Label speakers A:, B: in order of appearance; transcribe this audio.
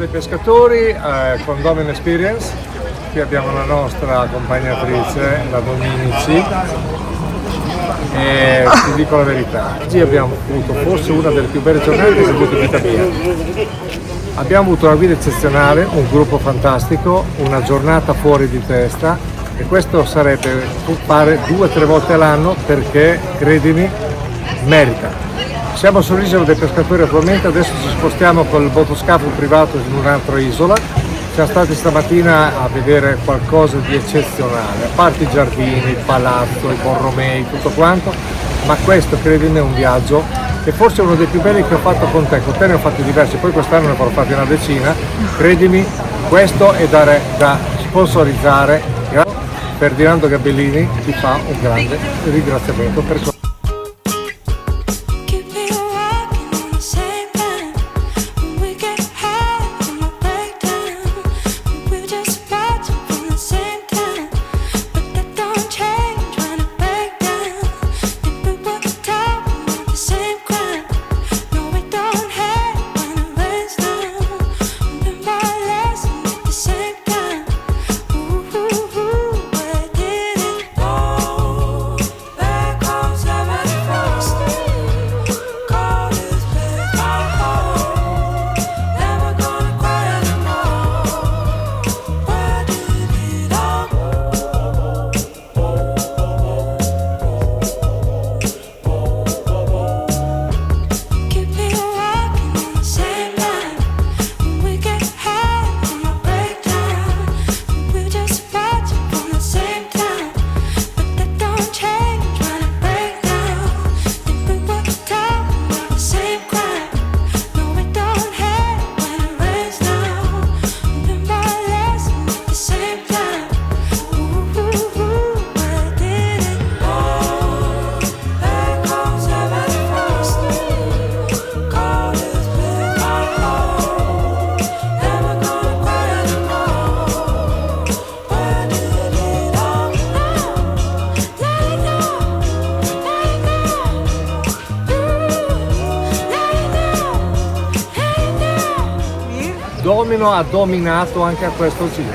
A: dei pescatori con Domino Experience. Qui abbiamo la nostra accompagnatrice, la Dominici, e ti dico la verità, oggi abbiamo avuto forse una delle più belle giornate che ho avuto in vita mia. Abbiamo avuto una guida eccezionale, un gruppo fantastico, una giornata fuori di testa, e questo sarebbe fare 2 o 3 volte all'anno, perché credimi, merita. Siamo sull'isola dei pescatori attualmente, adesso ci spostiamo col motoscafo privato in un'altra isola. Siamo stati stamattina a vedere qualcosa di eccezionale, a parte i giardini, il palazzo, i Borromei, tutto quanto, ma questo credimi è un viaggio che forse è uno dei più belli che ho fatto con te ne ho fatti diversi, poi quest'anno ne avrò fatti una decina. Credimi, questo è da sponsorizzare. Ferdinando Gabellini ti fa un grande ringraziamento per questo. Domino ha dominato anche a questo giro.